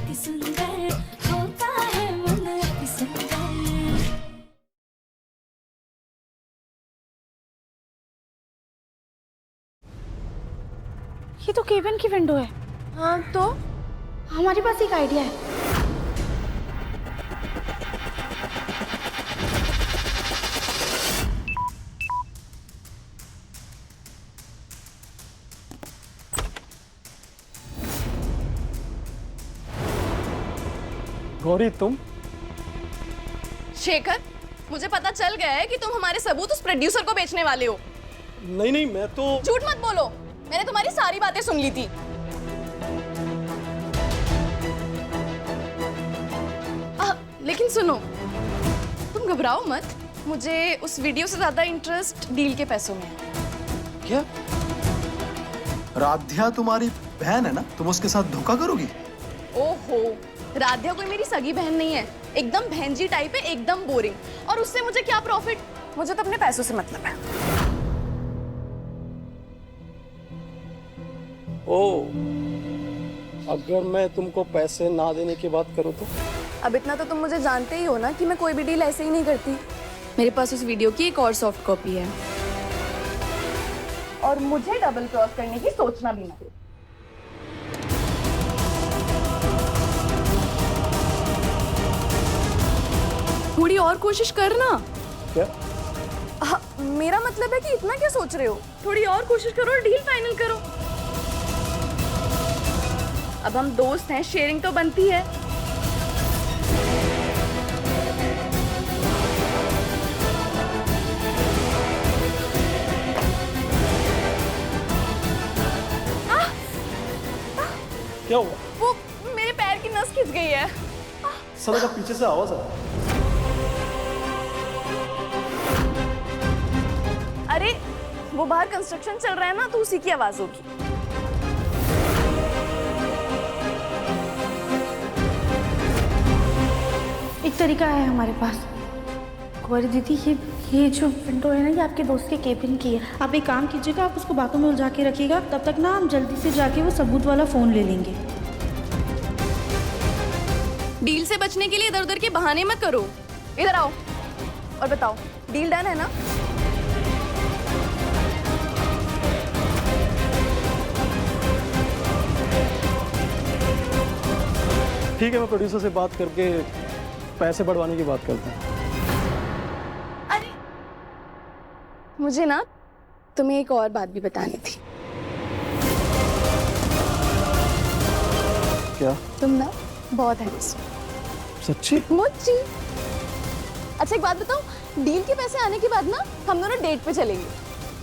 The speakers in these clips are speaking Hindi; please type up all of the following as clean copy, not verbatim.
अति सुंदर होता है मन अति सुंदर। ये तो केबिन की विंडो है। हाँ तो हमारे पास एक आइडिया है। गौरी तुम? शेखर, मुझे पता चल गया है कि तुम हमारे सबूत उस प्रोड्यूसर को बेचने वाले हो। नहीं नहीं, मैं तो झूठ मत बोलो, मैंने तुम्हारी सारी बातें सुन ली थी। लेकिन सुनो, तुम घबराओ मत, मुझे उस वीडियो से ज्यादा इंटरेस्ट डील के पैसों में है। क्या? राध्या तुम्हारी बहन है ना, तुम उसके साथ धोखा करोगी? ओहो, राध्या कोई मेरी सगी बहन नहीं है, एकदम बहनजी टाइप है, एकदम बोरिंग। और उससे मुझे क्या प्रॉफिट, मुझे तो अपने पैसों से मतलब है। ओ, अगर मैं तुमको पैसे ना देने की बात करूँ तो? अब इतना तो तुम मुझे जानते ही हो ना कि मैं कोई भी डील ऐसे ही नहीं करती। मेरे पास उस वीडियो की एक और सॉफ्ट कॉपी है, और मुझे डबल क्रॉस करने की सोचना भी मत। थोड़ी और कोशिश करना। क्या? मेरा मतलब है कि इतना क्या सोच रहे हो, थोड़ी और कोशिश करो और डील फाइनल करो। अब हम दोस्त हैं, शेयरिंग तो बनती है। क्या हुआ? वो मेरे पैर की नस खिंच गई है। सदा का पीछे से आवाज आ। अरे वो बाहर कंस्ट्रक्शन चल रहा है ना, तो उसी की आवाज होगी। एक तरीका है हमारे पास। गौरी दीदी, ये जो विंडो है ना, ये आपके दोस्त के केबिन की है। आप एक काम कीजिएगा, आप उसको बातों में उलझा के रखिएगा, तब तक ना हम जल्दी से जाके वो सबूत वाला फोन ले लेंगे। डील से बचने के लिए इधर उधर के बहाने मत करो। इधर आओ और बताओ, डील डन है ना? ठीक है, मैं प्रोड्यूसर से बात करके पैसे बढ़वाने की बात करता हूँ। अरे मुझे ना तुम्हें एक और बात भी बतानी थी। क्या? तुम ना बहुत हैंडसम। सच्ची? मुझे अच्छा एक बात बताओ, डील के पैसे आने के बाद ना हम दोनों डेट पे चलेंगे।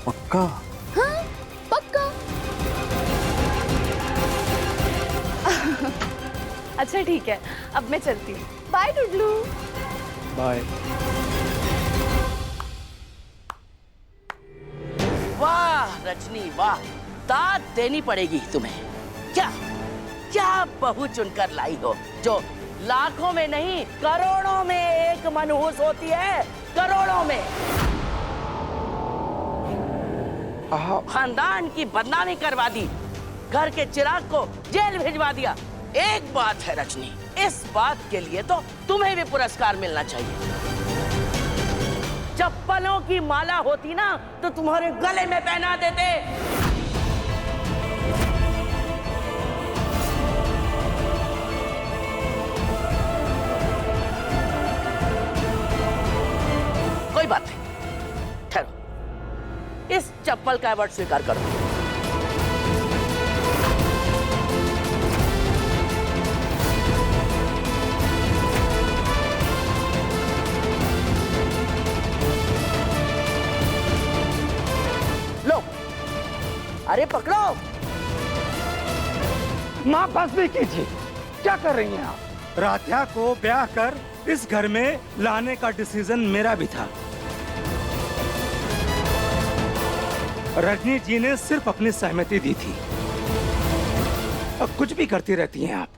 पक्का? हाँ पक्का। अच्छा ठीक है, अब मैं चलती हूँ। बाय टुडलू। बाय। वाह रजनी वाह, दाद देनी पड़ेगी तुम्हें। क्या क्या बहू चुनकर लाई हो, जो लाखों में नहीं करोड़ों में एक मनहूस होती है, करोड़ों में। खानदान की बदनामी करवा दी, घर के चिराग को जेल भिजवा दिया। एक बात है रजनी, इस बात के लिए तो तुम्हें भी पुरस्कार मिलना चाहिए। चप्पलों की माला होती ना तो तुम्हारे गले में पहना देते। कोई बात नहीं, ठहरो, इस चप्पल का अवार्ड स्वीकार करो। लो, अरे पकड़ो। माँ बस भी कीजिए, क्या कर रही हैं आप? राध्या को ब्याह कर इस घर में लाने का डिसीजन मेरा भी था। रजनी जी ने सिर्फ अपनी सहमति दी थी। अब कुछ भी करती रहती हैं आप।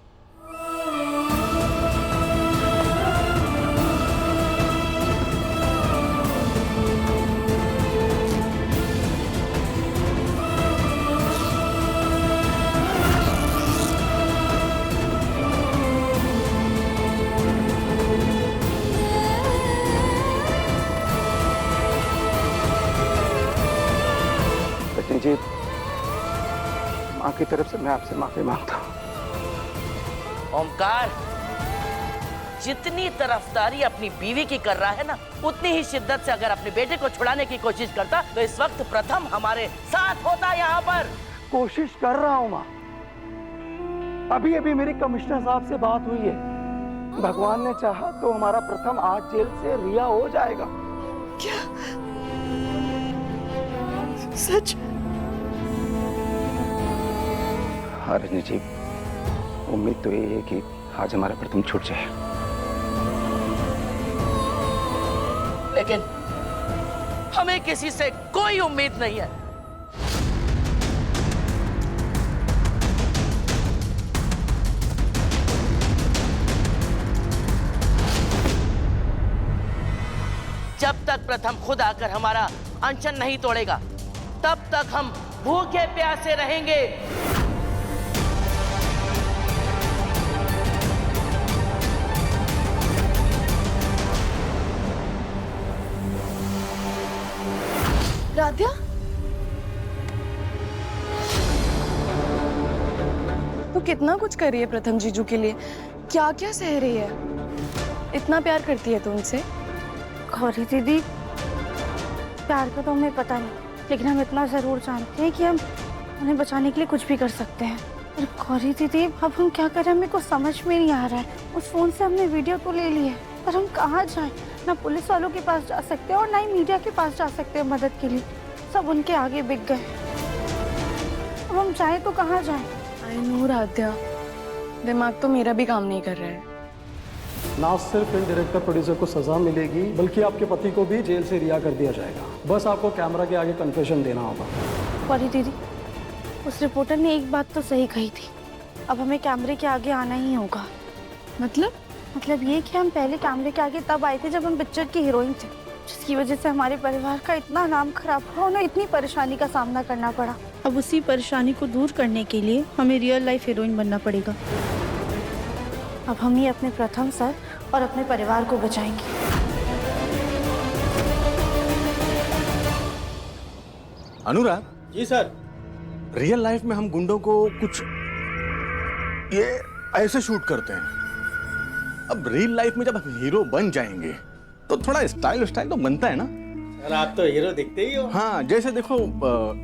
की तरफ से मैं आपसे माफी मांगता हूँ। ओमकार, जितनी तरफदारी अपनी बीवी की कर रहा है ना, उतनी ही शिद्दत से अगर अपने बेटे को छुड़ाने की कोशिश करता तो इस वक्त प्रथम हमारे साथ होता यहाँ पर। कोशिश कर रहा हूँ माँ। अभी अभी मेरी कमिश्नर साहब से बात हुई है, भगवान ने चाहा तो हमारा प्रथम आज जेल से रिहा हो जाएगा। क्या सच? हाँ रजनी जी, उम्मीद तो यही है कि आज हमारा प्रथम छूट जाए। लेकिन हमें किसी से कोई उम्मीद नहीं है। जब तक प्रथम खुद आकर हमारा अनशन नहीं तोड़ेगा, तब तक हम भूखे प्यासे रहेंगे। राध्या, तू कितना कुछ कर रही है प्रथम जीजू के लिए, क्या क्या सह रही है। इतना प्यार करती है तू उनसे? गौरी दीदी, प्यार का तो हमें पता नहीं, लेकिन हम इतना ज़रूर जानते हैं कि हम उन्हें बचाने के लिए कुछ भी कर सकते हैं। और गौरी दीदी, अब हम क्या करें, हमें कुछ समझ में नहीं आ रहा है। उस फ़ोन से हमने वीडियो तो ले ली है, पर हम कहाँ जाएं? ना पुलिस वालों के पास जा सकते हैं और ना ही मीडिया के पास जा सकते हैं मदद के लिए। सब उनके आगे बिक गए। अब हम जाएं तो कहाँ जाएं? आई नो राध्या, दिमाग तो मेरा भी काम नहीं कर रहा है। ना सिर्फ इन डायरेक्टर प्रोड्यूसर को सजा मिलेगी, बल्कि आपके पति को भी जेल से रिहा कर दिया जाएगा। बस आपको कैमरा के आगे कन्फेशन देना होगा। गौरी दीदी, उस रिपोर्टर ने एक बात तो सही कही थी, अब हमें कैमरे के आगे आना ही होगा। मतलब ये कि हम पहले कैमरे के आगे तब आए थे जब हम पिक्चर की हीरोइन थे, जिसकी वजह से हमारे परिवार का इतना नाम खराब हुआ, उन्हें इतनी परेशानी का सामना करना पड़ा। अब उसी परेशानी को दूर करने के लिए हमें रियल लाइफ हीरोइन बनना पड़ेगा। अब हम ही अपने प्रथम सर और अपने परिवार को बचाएंगे। Anurag ji sir. Real life में हम गुंडों को कुछ ये ऐसे शूट करते हैं। अब रियल लाइफ में जब हम हीरो बन जाएंगे तो थोड़ा स्टाइल तो बनता है ना। सर आप तो हीरो दिखते ही हो। हाँ, जैसे देखो,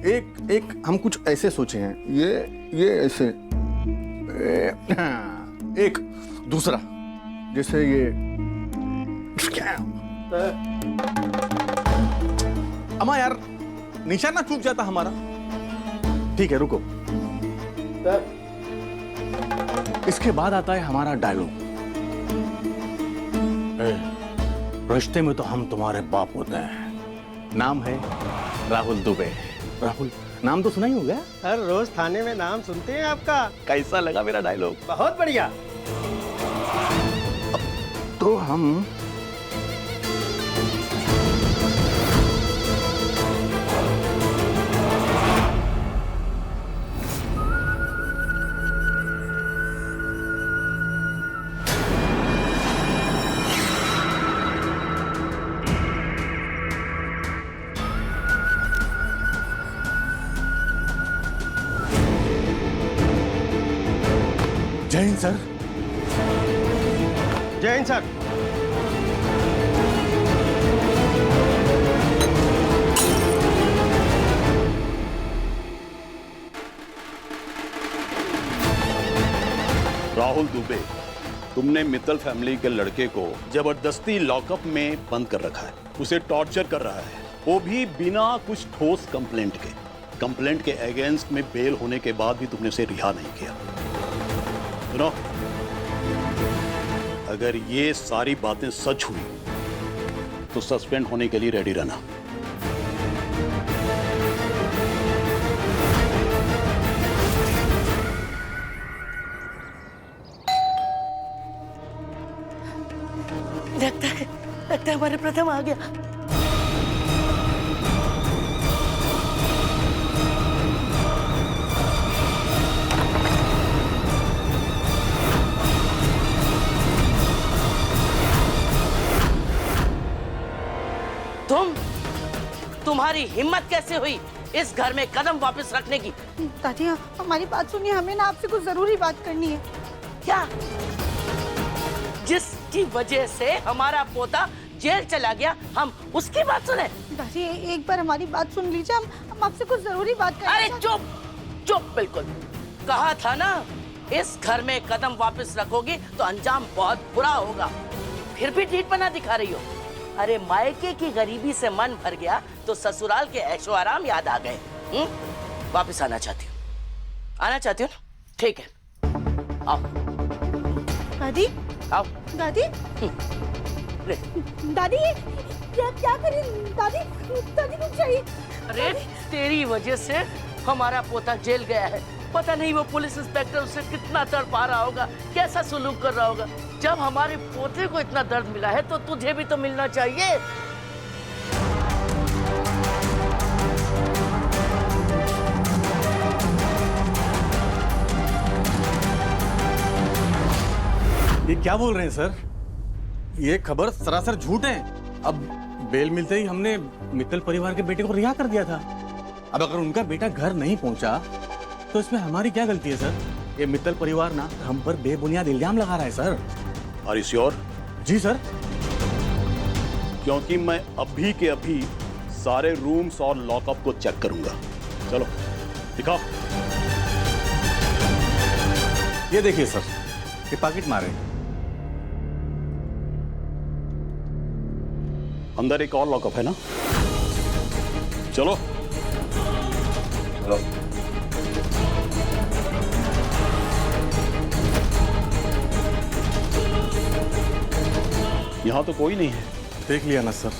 एक हम कुछ ऐसे सोचे हैं, ये ऐसे, एक दूसरा जैसे ये। अमा यार, निशाना चूक जाता हमारा। ठीक है, रुको। इसके बाद आता है हमारा डायलॉग। रिश्ते में तो हम तुम्हारे बाप होते हैं। नाम है राहुल दुबे। राहुल नाम तो सुना ही होगा। हर रोज थाने में नाम सुनते हैं आपका। कैसा लगा मेरा डायलॉग? बहुत बढ़िया। तो हम जय हिंद सर। जय हिंद सर। राहुल दुबे, तुमने मित्तल फैमिली के लड़के को जबरदस्ती लॉकअप में बंद कर रखा है। उसे टॉर्चर कर रहा है, वो भी बिना कुछ ठोस कंप्लेंट के। कंप्लेंट के अगेंस्ट में बेल होने के बाद भी तुमने उसे रिहा नहीं किया। सुनो, अगर ये सारी बातें सच हुई तो सस्पेंड होने के लिए रेडी रहना। लगता है हमारे प्रथम आ गया। तुम्हारी हिम्मत कैसे हुई इस घर में कदम वापस रखने की। दादी हमारी बात सुनिए, हमें ना आपसे कुछ जरूरी बात करनी है। क्या? जिसकी वजह से हमारा पोता जेल चला गया, हम उसकी बात सुने? दादी एक बार हमारी बात सुन लीजिए, हम आपसे कुछ जरूरी बात करना अरे चुप चुप, बिल्कुल। कहा था ना, इस घर में कदम वापस रखोगी तो अंजाम बहुत बुरा होगा। फिर भी ढीठ बना दिखा रही हो। अरे मायके की गरीबी से मन भर गया तो ससुराल के ऐशो आराम याद आ गए। वापस आना चाहती हूँ, आना चाहती हूँ ना? ठीक है, आओ। दादी आओ। दादी दादी क्या करें दादी? दादी रुक जाइए। अरे तेरी वजह से हमारा पोता जेल गया है। पता नहीं वो पुलिस इंस्पेक्टर उसे कितना तड़पा रहा होगा, कैसा सुलूक कर रहा होगा। जब हमारे पोते को इतना दर्द मिला है तो तुझे भी तो मिलना चाहिए। ये क्या बोल रहे हैं सर? ये खबर सरासर झूठ है। अब बेल मिलते ही हमने मित्तल परिवार के बेटे को रिहा कर दिया था। अब अगर उनका बेटा घर नहीं पहुंचा तो इसमें हमारी क्या गलती है सर? ये मित्तल परिवार ना हम पर बेबुनियाद इल्जाम लगा रहा है सर। Are you sure? जी सर। क्योंकि मैं अभी के अभी सारे रूम्स और लॉकअप को चेक करूंगा। चलो दिखाओ। ये देखिए सर, ये पॉकेट मारे। अंदर एक और लॉकअप है ना? चलो चलो। यहाँ तो कोई नहीं है। देख लिया ना सर,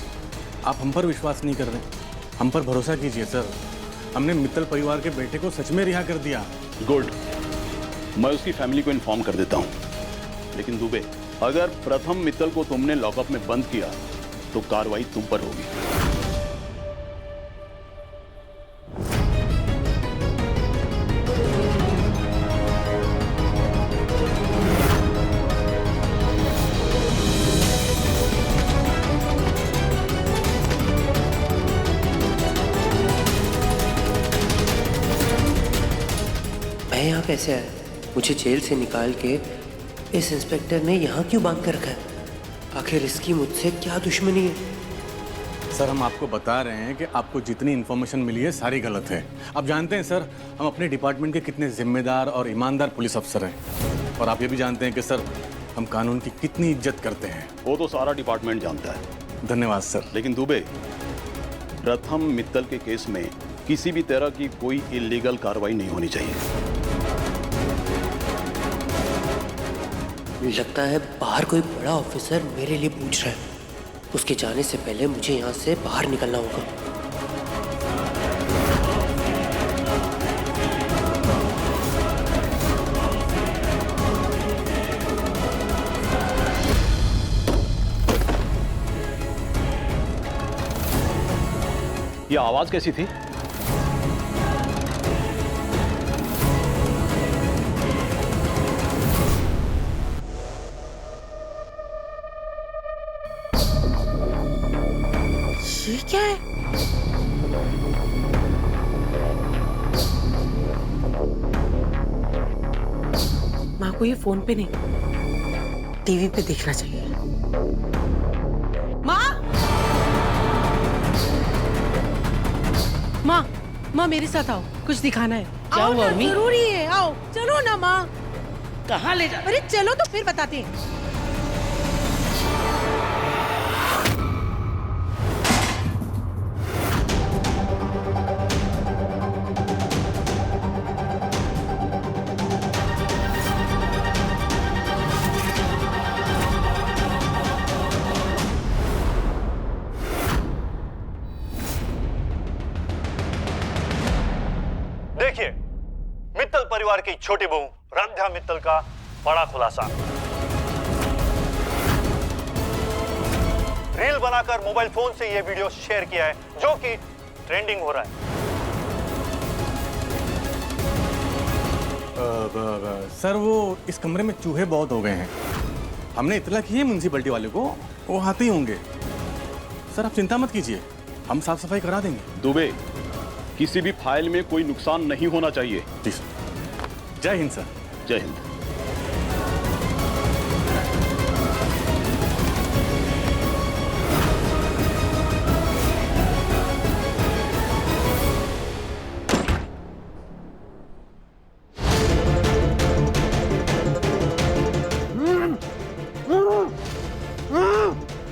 आप हम पर विश्वास नहीं कर रहे। हम पर भरोसा कीजिए सर, हमने मित्तल परिवार के बेटे को सच में रिहा कर दिया। गुड, मैं उसकी फैमिली को इन्फॉर्म कर देता हूँ। लेकिन दुबे, अगर प्रथम मित्तल को तुमने लॉकअप में बंद किया तो कार्रवाई तुम पर होगी। मैं यहाँ कैसे आया? मुझे जेल से निकाल के इस इंस्पेक्टर ने यहाँ क्यों बांध कर रखा है? आखिर इसकी मुझसे क्या दुश्मनी है? सर हम आपको बता रहे हैं कि आपको जितनी इन्फॉर्मेशन मिली है सारी गलत है। आप जानते हैं सर, हम अपने डिपार्टमेंट के कितने जिम्मेदार और ईमानदार पुलिस अफसर हैं। और आप ये भी जानते हैं कि सर हम कानून की कितनी इज्जत करते हैं। वो तो सारा डिपार्टमेंट जानता है। धन्यवाद सर। लेकिन दुबे, प्रथम मित्तल के केस में किसी भी तरह की कोई इलीगल कार्रवाई नहीं होनी चाहिए। लगता है बाहर कोई बड़ा ऑफिसर मेरे लिए पूछ रहा है। उसके जाने से पहले मुझे यहाँ से बाहर निकलना होगा। ये आवाज कैसी थी? ये क्या है? माँ को ये फोन पे नहीं, टीवी पे देखना चाहिए। माँ, माँ, माँ मेरे साथ आओ, कुछ दिखाना है। क्या हुआ अम्मी? जरूरी है, आओ चलो ना माँ। कहाँ ले जा? अरे चलो तो फिर बताते हैं। देखिए, मित्तल परिवार की छोटी बहू राध्या मित्तल का बड़ा खुलासा। रील बनाकर मोबाइल फोन से यह वीडियो शेयर किया है जो कि ट्रेंडिंग हो रहा है। सर वो इस कमरे में चूहे बहुत हो गए हैं। हमने इतला की है म्यूनसिपैलिटी वाले को, वो आते ही होंगे। सर आप चिंता मत कीजिए, हम साफ सफाई करा देंगे। दुबे, किसी भी फाइल में कोई नुकसान नहीं होना चाहिए। जी सर। जय हिंद सर। जय हिंद।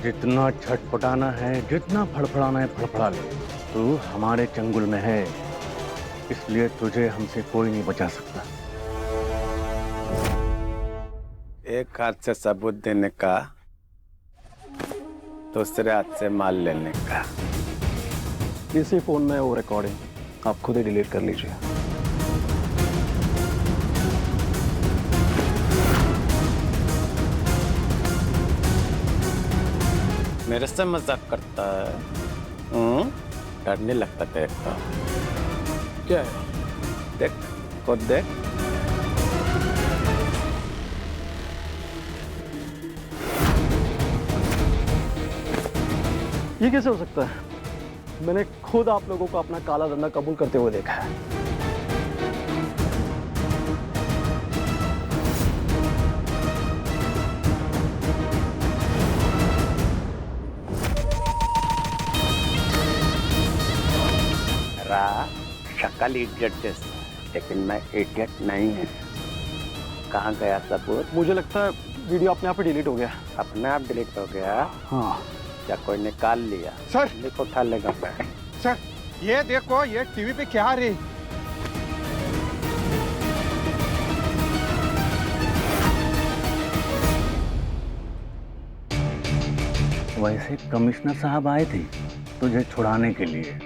जितना छटपटाना है, जितना फड़फड़ाना है फड़फड़ा ले। तू हमारे चंगुल में है, इसलिए तुझे हमसे कोई नहीं बचा सकता। एक हाथ से सबूत देने का, दूसरे हाथ से माल लेने का। इसी फोन में वो रिकॉर्डिंग आप खुद ही डिलीट कर लीजिए। मेरे से मजाक करता है? डर नहीं लगता तेरे को? क्या है? देख, खुद देख। ये कैसे हो सकता है? मैंने खुद आप लोगों को अपना काला धंधा कबूल करते हुए देखा है। शक्ल इडियट जैसा, लेकिन मैं इडियट नहीं है। कहाँ गया सबूत? मुझे लगता है वीडियो अपने आप ही डिलीट हो गया। अपने आप डिलीट हो गया? हाँ। क्या कोई निकाल लिया? सर लिख उठा लेगा मैं। सर ये देखो, ये टीवी पे क्या आ रही? वैसे कमिश्नर साहब आए थे तुझे छुड़ाने के लिए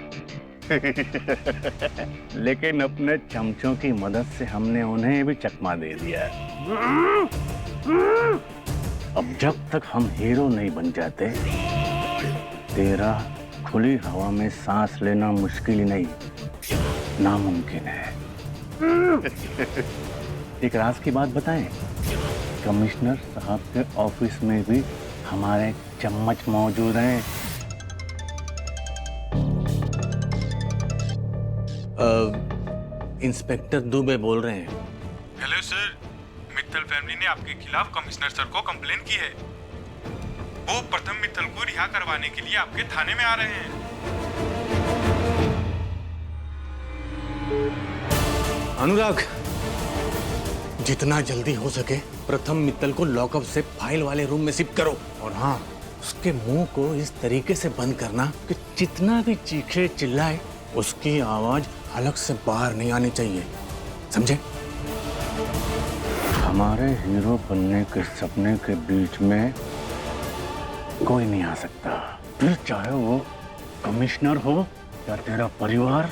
लेकिन अपने चमचों की मदद से हमने उन्हें भी चकमा दे दिया। अब जब तक हम हीरो नहीं बन जाते, तेरा खुली हवा में सांस लेना मुश्किल ही नहीं, नामुमकिन है। एक राज की बात बताएं, कमिश्नर साहब के ऑफिस में भी हमारे चम्मच मौजूद हैं। इंस्पेक्टर दुबे बोल रहे हैं। हेलो सर, मित्तल फैमिली ने आपके खिलाफ कमिश्नर सर को कंप्लेन की है। वो प्रथम मित्तल को रिहा करवाने के लिए आपके थाने में आ रहे हैं। अनुराग, जितना जल्दी हो सके प्रथम मित्तल को लॉकअप से फाइल वाले रूम में शिफ्ट करो। और हाँ, उसके मुंह को इस तरीके से बंद करना कि जितना भी चीखे चिल्लाए उसकी आवाज अलग से बाहर नहीं आनी चाहिए, समझे? हमारे हीरो बनने के सपने के बीच में कोई नहीं आ सकता, फिर चाहे वो कमिश्नर हो या तेरा परिवार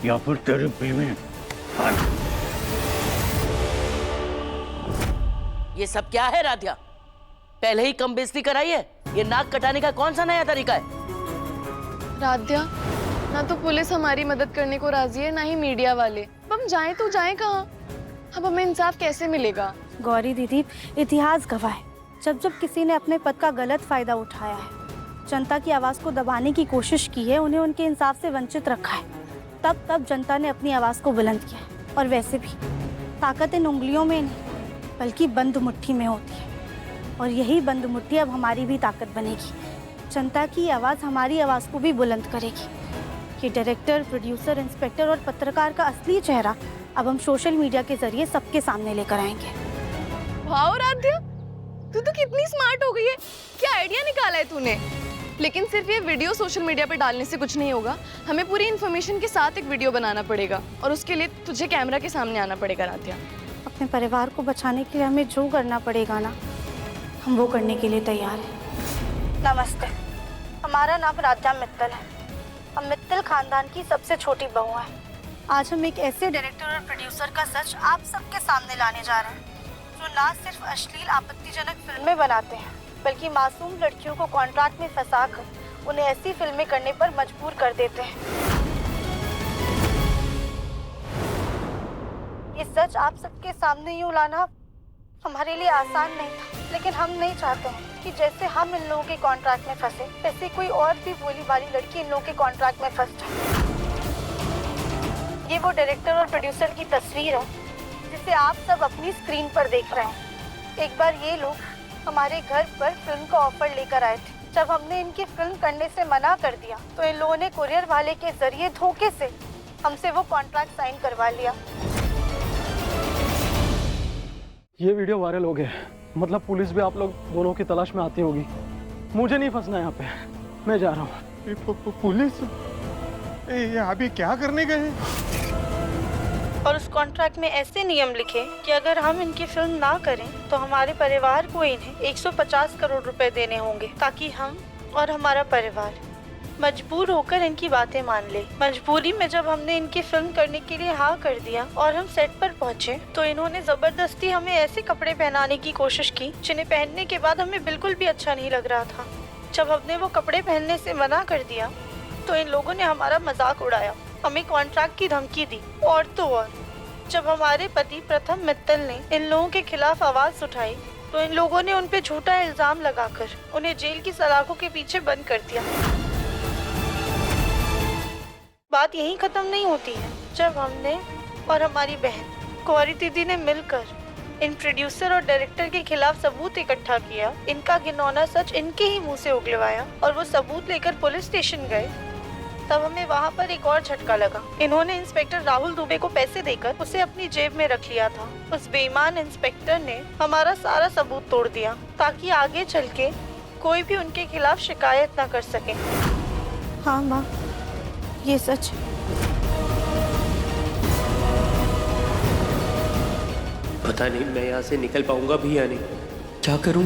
या फिर तेरी बीवी। ये सब क्या है राधिया? पहले ही कम बेइज्जती कराई है। ये नाक कटाने का कौन सा नया तरीका है? राध्या, ना तो पुलिस हमारी मदद करने को राजी है, ना ही मीडिया वाले। अब हम जाएं तो जाएं कहाँ? अब हमें इंसाफ कैसे मिलेगा? गौरी दीदी, इतिहास गवाह है, जब जब किसी ने अपने पद का गलत फायदा उठाया है, जनता की आवाज को दबाने की कोशिश की है, उन्हें उनके इंसाफ से वंचित रखा है, तब तब जनता ने अपनी आवाज को बुलंद किया है। और वैसे भी ताकत इन उंगलियों में नहीं बल्कि बंद मुट्ठी में होती है, और यही बंद मुट्ठी अब हमारी भी ताकत बनेगी। जनता की आवाज हमारी आवाज को भी बुलंद करेगी। कि डायरेक्टर, प्रोड्यूसर, इंस्पेक्टर और पत्रकार का असली चेहरा अब हम सोशल मीडिया के जरिए सबके सामने लेकर आएंगे। वाह राध्या, तू तो कितनी स्मार्ट हो गई है। क्या आइडिया निकाला है तूने? लेकिन सिर्फ ये वीडियो सोशल मीडिया पे डालने से कुछ नहीं होगा। हमें पूरी इन्फॉर्मेशन के साथ एक वीडियो बनाना पड़ेगा, और उसके लिए तुझे कैमरा के सामने आना पड़ेगा राध्या। अपने परिवार को बचाने के लिए हमें जो करना पड़ेगा ना, हम वो करने के लिए तैयार हैं। नमस्ते, हमारा नाम राध्या मित्तल है। हम मित्तल खानदान की सबसे छोटी बहू हैं। आज हम एक ऐसे डायरेक्टर और प्रोड्यूसर का सच आप सबके सामने लाने जा रहे हैं, जो ना सिर्फ अश्लील आपत्तिजनक फिल्में बनाते हैं, बल्कि मासूम लड़कियों को कॉन्ट्रैक्ट में फंसाकर उन्हें ऐसी फिल्में करने पर मजबूर कर देते हैं। ये सच आप सबके सामने यूं लाना हमारे लिए आसान नहीं था, लेकिन हम नहीं चाहते हैं कि जैसे हम इन लोगों के कॉन्ट्रैक्ट में फंसे, वैसे कोई और भी भोली भाली लड़की इन लोगों के कॉन्ट्रैक्ट में फंस जाए। ये वो डायरेक्टर और प्रोड्यूसर की तस्वीर है जिसे आप सब अपनी स्क्रीन पर देख रहे हैं। एक बार ये लोग हमारे घर पर फिल्म का ऑफर लेकर आए थे। जब हमने इनकी फिल्म करने से मना कर दिया तो इन लोगों ने कुरियर वाले के जरिए धोखे से हमसे वो कॉन्ट्रैक्ट साइन करवा लिया। ये वीडियो वायरल हो गया, मतलब पुलिस भी आप लोग दोनों की तलाश में आती होगी। मुझे नहीं फंसना यहाँ पे, मैं जा रहा हूँ। पुलिस अभी क्या करने गए? और उस कॉन्ट्रैक्ट में ऐसे नियम लिखे कि अगर हम इनकी फिल्म ना करें तो हमारे परिवार को इन्हें 150 करोड़ रुपए देने होंगे, ताकि हम और हमारा परिवार मजबूर होकर इनकी बातें मान ले। मजबूरी में जब हमने इनकी फिल्म करने के लिए हाँ कर दिया और हम सेट पर पहुंचे तो इन्होंने जबरदस्ती हमें ऐसे कपड़े पहनाने की कोशिश की जिन्हें पहनने के बाद हमें बिल्कुल भी अच्छा नहीं लग रहा था। जब हमने वो कपड़े पहनने से मना कर दिया तो इन लोगों ने हमारा मजाक उड़ाया, हमें कॉन्ट्रैक्ट की धमकी दी। और तो और जब हमारे पति प्रथम मित्तल ने इन लोगों के खिलाफ आवाज उठाई तो इन लोगों ने उन पे झूठा इल्जाम लगाकर उन्हें जेल की सलाखों के पीछे बंद कर दिया। बात यहीं खत्म नहीं होती है। जब हमने और हमारी बहन कुंवारी दीदी ने मिलकर इन प्रोड्यूसर और डायरेक्टर के खिलाफ सबूत इकट्ठा किया, इनका घिनौना सच इनके ही मुंह से उगलवाया और वो सबूत लेकर पुलिस स्टेशन गए, तब हमें वहाँ पर एक और झटका लगा। इन्होंने इंस्पेक्टर राहुल दुबे को पैसे देकर उसे अपनी जेब में रख लिया था। उस बेईमान इंस्पेक्टर ने हमारा सारा सबूत तोड़ दिया ताकि आगे चल के कोई भी उनके खिलाफ शिकायत न कर सके। हाँ माँ, ये सच है। पता नहीं मैं यहाँ से निकल पाऊंगा भी या नहीं। क्या करूं?